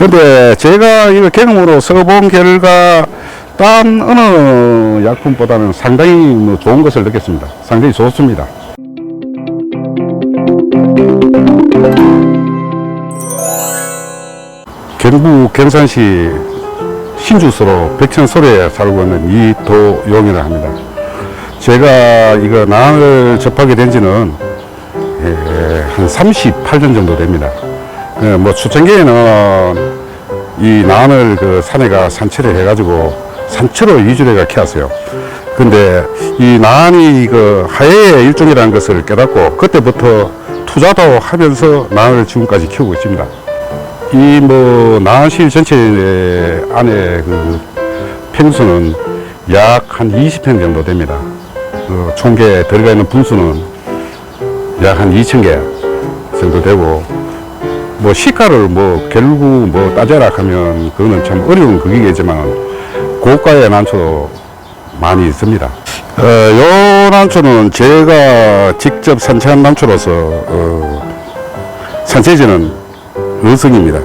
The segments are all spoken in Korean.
근데 제가 이거 경험으로 써본 결과 딴 어느 약품보다는 상당히 좋은 것을 느꼈습니다. 상당히 좋습니다. 경북 경산시 신주소로 백천소리에 살고 있는 이도용이라 합니다. 제가 이거 난을 접하게 된 지는 한 38년 정도 됩니다. 뭐 초창기에는 이 난을 그 산에가 산채를 해가지고 산채로 위주로 키웠어요. 근데 이 난이 그 하해의 일종이라는 것을 깨닫고 그때부터 투자도 하면서 난을 지금까지 키우고 있습니다. 이 뭐 난실 전체 안에 그 평수는 약 한 20평 정도 됩니다. 그 총계 들어가 있는 분수는 약 한 2,000개 정도 되고, 뭐 시가를 뭐 결국 뭐 따져라 하면 그거는 참 어려운 거기겠지만 고가의 난초도 많이 있습니다. 요 난초는 제가 직접 산채한 난초로서 산채지는 의성입니다.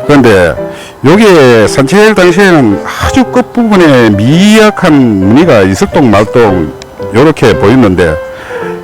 그런데 여기에 산채할 당시에는 아주 끝부분에 미약한 무늬가 이슬동 말동 이렇게 보였는데,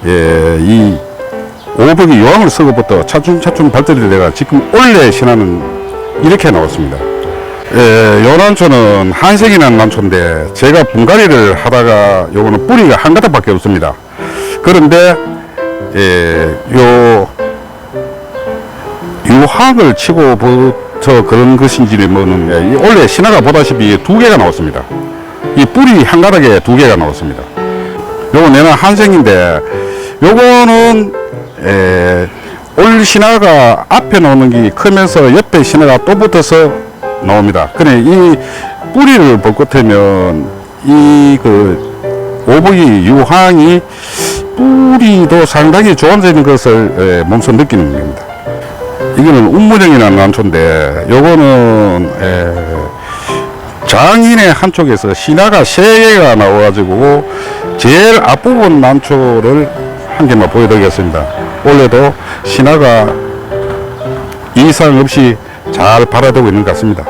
이 오복이 요항을 쓰고부터 차츰차츰 발달이 돼가 지금 올해 신화는 이렇게 나왔습니다. 요 난초는 한색이라는 난초인데 제가 분갈이를 하다가 요거는 뿌리가 한 가닥밖에 없습니다. 그런데 요 유황을 치고부터 그런 것인지 뭐는 원래 신화가 보다시피 2개가 나왔습니다. 이 뿌리 한 가닥에 2개가 나왔습니다. 요건 얘는 한색인데 요거는 올 신화가 앞에 나오는 게 크면서 옆에 신화가 또 붙어서 나옵니다. 그래 이 뿌리를 볼 것 같으면 이 그 오복이 유황이 뿌리도 상당히 조합적인 것을 몸소 느끼는 겁니다. 이거는 운무령이라는 난초인데 요거는 장인의 한쪽에서 신화가 3개가 나와가지고 제일 앞부분 난초를 한 개만 보여드리겠습니다. 원래도 신화가 이상 없이 잘 발화되고 있는 것 같습니다.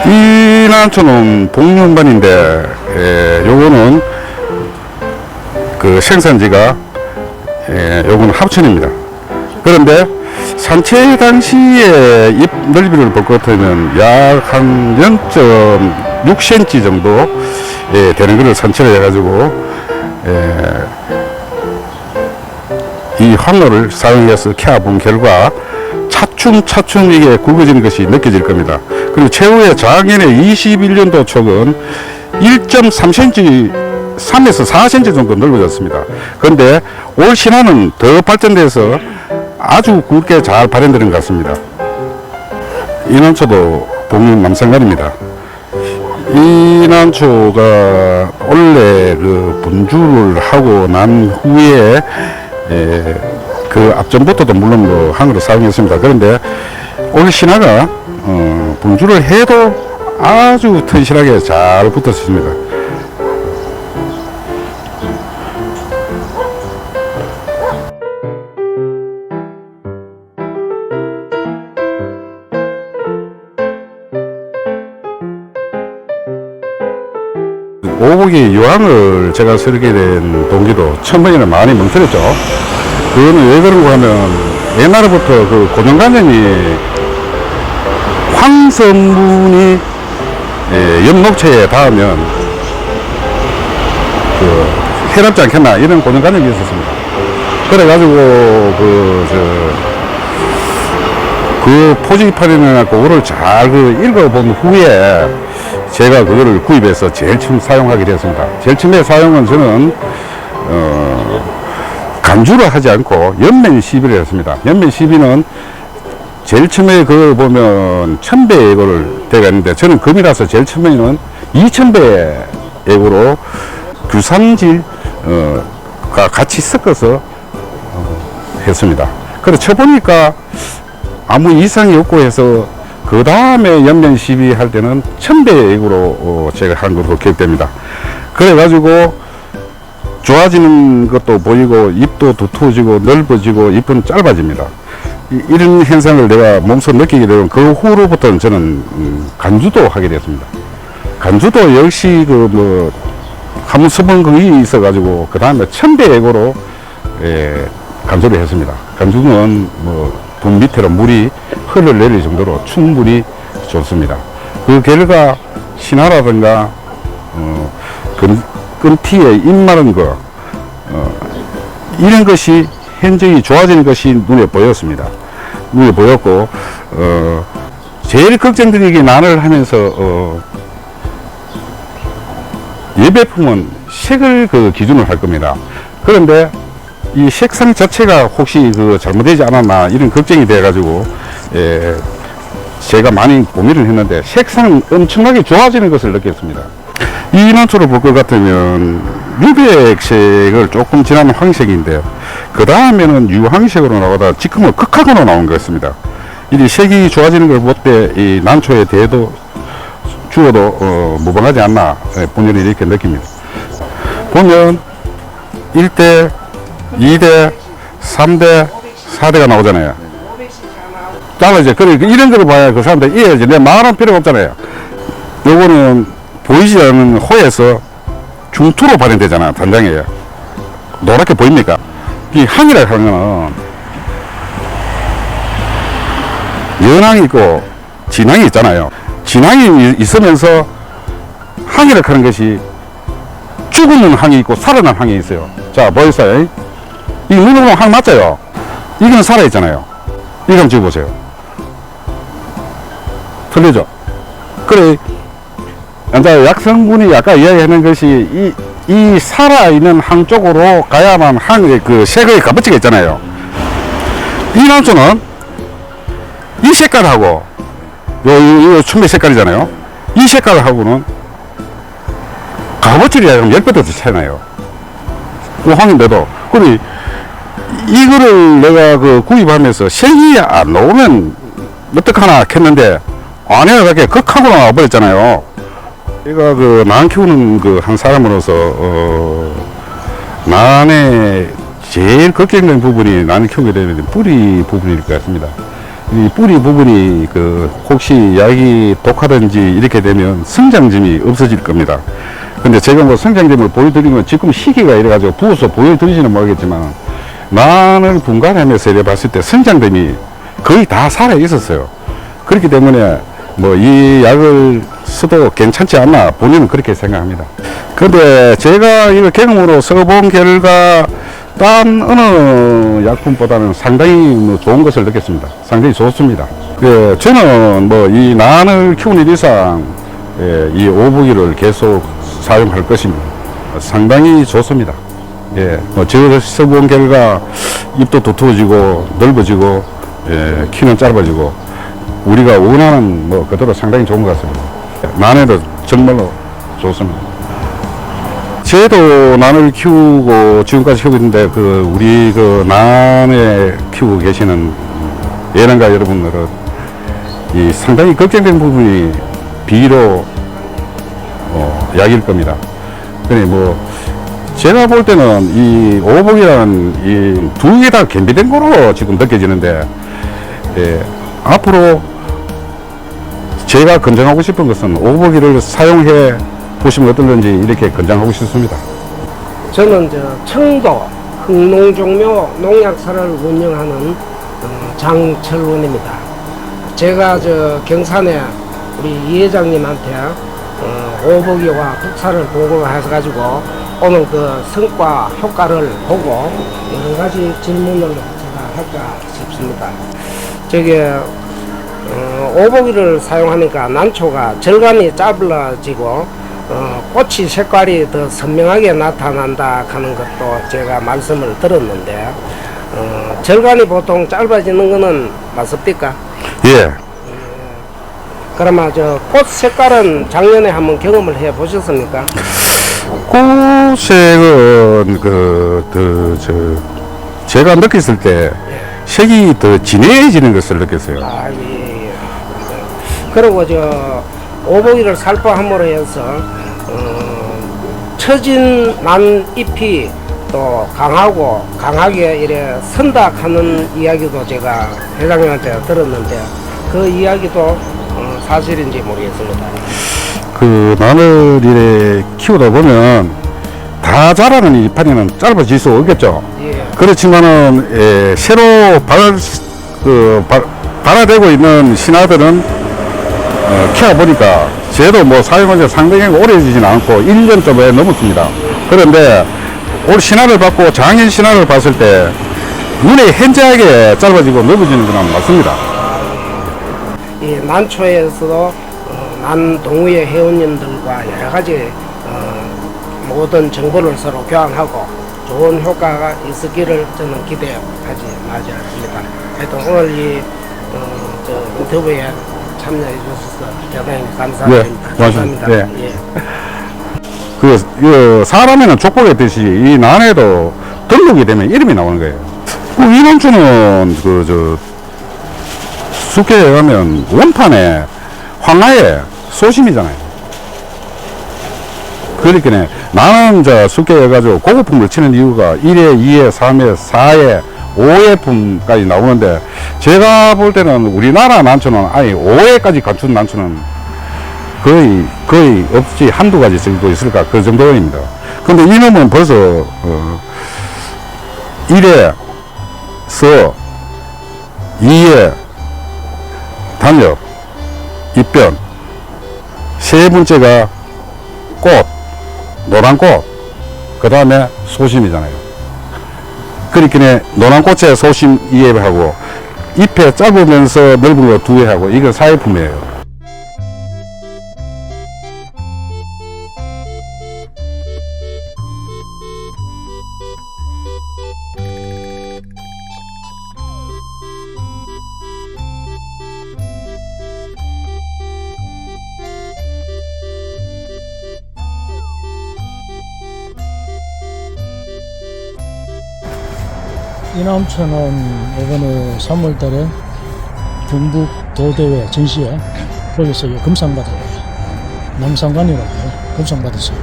이 난초는 복륜반인데 요거는 그 생산지가 요거는 합천입니다. 그런데 산채 당시에 잎 넓이를 볼 것 같으면 약 한 0.6cm 정도 되는 것을 산채를 해가지고 이 황로를 사용해서 캐본 결과 차츰차츰 이게 굵어지는 것이 느껴질 겁니다. 그리고 최후의 작년에 21년도 촉은 1.3cm, 3에서 4cm 정도 넓어졌습니다. 그런데 올 신화는 더 발전돼서 아주 굵게 잘 발현되는 것 같습니다. 이 난초도 복륜 남상간입니다. 이 난초가 원래 그 분주를 하고 난 후에 그 앞전부터도 물론 뭐 항으로 사용했습니다. 그런데 올 신화가 분주를 해도 아주 튼실하게 잘 붙었습니다. 오복이 유황을 제가 쓰게 된 동기도 처음에는 많이 멍들었죠. 그거는 왜 그런가 하면 옛날부터 그 고정관념이 황성분이 엽록체에 닿으면 그 해롭지 않겠나 이런 고정관념이 있었습니다. 그래가지고 그 포지파리나 그거를 잘 읽어본 후에 제가 그거를 구입해서 제일 처음 사용하게 되었습니다. 제일 처음에 사용은 저는 간주를 하지 않고 연면 시비를 했습니다. 연면 시비는 제일 처음에 그걸 보면 1000배 예고를 되가 있는데 저는 금이라서 제일 처음에는 2000배 예고로 규산질과 같이 섞어서 했습니다. 그래서 쳐보니까 아무 이상이 없고 해서 그 다음에 연면 시비 할 때는 1000배 예고로 제가 한 것으로 기억됩니다. 그래가지고 좋아지는 것도 보이고 잎도 두터워지고 넓어지고 잎은 짧아집니다. 이런 현상을 내가 몸소 느끼게 되면 그 후로부터는 저는 간주도 하게 됐습니다. 간주도 역시 그 뭐 함수번극이 있어가지고 그 다음에 천배액으로 간주를 했습니다. 간주는 뭐 분 밑으로 물이 흘러내릴 정도로 충분히 좋습니다. 그 결과 신화라든가 끈티에 입 마른 거 이런 것이 현저히 좋아지는 것이 눈에 보였습니다. 눈에 보였고 제일 걱정되는 게 난을 하면서 예배품은 색을 그 기준으로 할 겁니다. 그런데 이 색상 자체가 혹시 그 잘못되지 않았나 이런 걱정이 돼 가지고 제가 많이 고민을 했는데 색상 엄청나게 좋아지는 것을 느꼈습니다. 이 난초를 볼 것 같으면 유백색을 조금 진한 황색인데 그 다음에는 유황색으로 나오다 지금은 극학으로 나온 것 같습니다. 이 색이 좋아지는 걸 볼 때 이 난초에 대해도 주어도 무방하지 않나 본인이 이렇게 느낍니다. 보면 1대, 2대, 3대, 4대가 나오잖아요. 잘라져. 그래, 이런 거를 봐야 그 사람들 이해하지. 내 말은 필요가 없잖아요. 요거는 보이지 않는 호에서 중투로 발현되잖아, 단장에. 노랗게 보입니까? 이 항이라고 하는 거는 연항이 있고 진항이 있잖아요. 진항이 있으면서 항이라고 하는 것이 죽은 항이 있고 살아난 항이 있어요. 자, 보이세요? 이 눈으로 보면 항 맞아요. 이건 살아있잖아요. 이거 한번 찍어보세요. 틀리죠? 그래, 이제 약성분이 아까 이야기하는 것이 이 살아있는 항 쪽으로 가야만 항의 그 색의 값어치가 있잖아요. 이 난초는 이 색깔하고 요 춘배 색깔이잖아요. 이 색깔하고는 값어치가 10배 더 차이 나요. 그 황인데도. 그래, 이거를 내가 그 구입하면서 색이 안 나오면 어떡하나 했는데 안에가 그렇게 극하고 나와버렸잖아요. 제가 그 난 키우는 그 한 사람으로서 난의 제일 걱정된 부분이 난을 키우게 되면 뿌리 부분일 것 같습니다. 이 뿌리 부분이 그 혹시 약이 독하든지 이렇게 되면 성장점이 없어질 겁니다. 근데 제가 뭐 성장점을 보여드린 건 지금 시기가 이래가지고 부어서 보여드리지는 모르겠지만 난을 분갈하면서 이래 봤을 때 성장점이 거의 다 살아 있었어요. 그렇기 때문에 뭐 이 약을 써도 괜찮지 않나 본인은 그렇게 생각합니다. 근데 제가 이거 경험으로 써본 결과 딴 어느 약품보다는 상당히 뭐 좋은 것을 느꼈습니다. 상당히 좋습니다. 저는 뭐 이 난을 키우는 이상 이 오부기를 계속 사용할 것입니다. 상당히 좋습니다. 제가 써본 결과 잎도 두터워지고 넓어지고 키는 짧아지고 우리가 원하는 뭐 그대로 상당히 좋은 것 같습니다. 난에도 정말로 좋습니다. 저도 난을 키우고 지금까지 키우고 있는데 그 우리 그 난에 키우고 계시는 예능가 여러분들은 이 상당히 걱정된 부분이 비료 약일 겁니다. 그래 뭐 제가 볼 때는 이 오복이라는 이 두 개 다 겸비된 거로 지금 느껴지는데 앞으로 제가 권장하고 싶은 것은 오복이를 사용해 보시면 어떨런지 이렇게 권장하고 싶습니다. 저는 청도 흑농종묘 농약사를 운영하는 장철원입니다. 제가 경산에 우리 이 회장님한테 오복이와 국사를 보고해가지고 오늘 그 성과 효과를 보고 여러 가지 질문을 제가 할까 싶습니다. 오복이를 사용하니까 난초가 절간이 짧아지고 꽃이 색깔이 더 선명하게 나타난다 하는 것도 제가 말씀을 들었는데 절간이 보통 짧아지는 거는 맞습니까? 예. 그러면 꽃 색깔은 작년에 한번 경험을 해 보셨습니까? 꽃색은 제가 느꼈을 때 색이 더 진해지는 것을 느꼈어요. 예. 그리고 오복이를 살포함으로 해서 처진 난 잎이 또 강하게 이래 선다 하는 이야기도 제가 회장님한테 들었는데 그 이야기도 사실인지 모르겠습니다. 그 마늘 이래 키우다 보면 다 자라는 이파리는 짧아질 수 없겠죠. 예. 그렇지만은 새로 발화되고 있는 신화들은 키워보니까 저도 뭐 사용한 지 상당히 오래지진 않고 1년 정도에 넘었습니다. 그런데 올 신화를 받고 작년 신화를 봤을 때 눈에 현저하게 짧아지고 넓어지는 건 맞습니다. 이 난초에서도 난동우의 회원님들과 여러 가지 모든 정보를 서로 교환하고 좋은 효과가 있었기를 저는 기대하지 않습니다. 하여튼 오늘 이 인터뷰에 참여해 주셔서 대단히 감사합니다. 네, 감사합니다. 네. 예. 그 사람에는 족보가 있듯이 이 난에도 등록이 되면 이름이 나오는 거예요. 이 난초는 숙회에 가면 원판에 황하에 소심이잖아요. 그러니까 나는 숙회에 가지고 고급품을 치는 이유가 1회, 2회, 3회, 4회, 5회품까지 나오는데 제가 볼 때는 우리나라 난초는 아예 5회까지 갖춘 난초는 거의 없지 한두 가지 정도 있을까 그 정도입니다. 근데 이놈은 벌써 1회 서 2회 단엽 입변 세 번째가 꽃 노란 꽃 그 다음에 소심이잖아요. 그러니까 노란 꽃에 소심 2회 하고 잎에 짧으면서 넓은 거 2회 하고 이건 4회품이에요. 이 남초는 이번에 3월달에 경북 도대회 전시회 거기서 금상 받아요. 남상관이라고 금상 받았어요.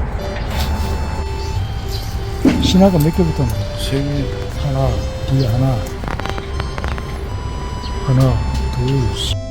신화가 몇 개부터 나와요? 3개. 하나, 뒤에 하나, 둘, 셋.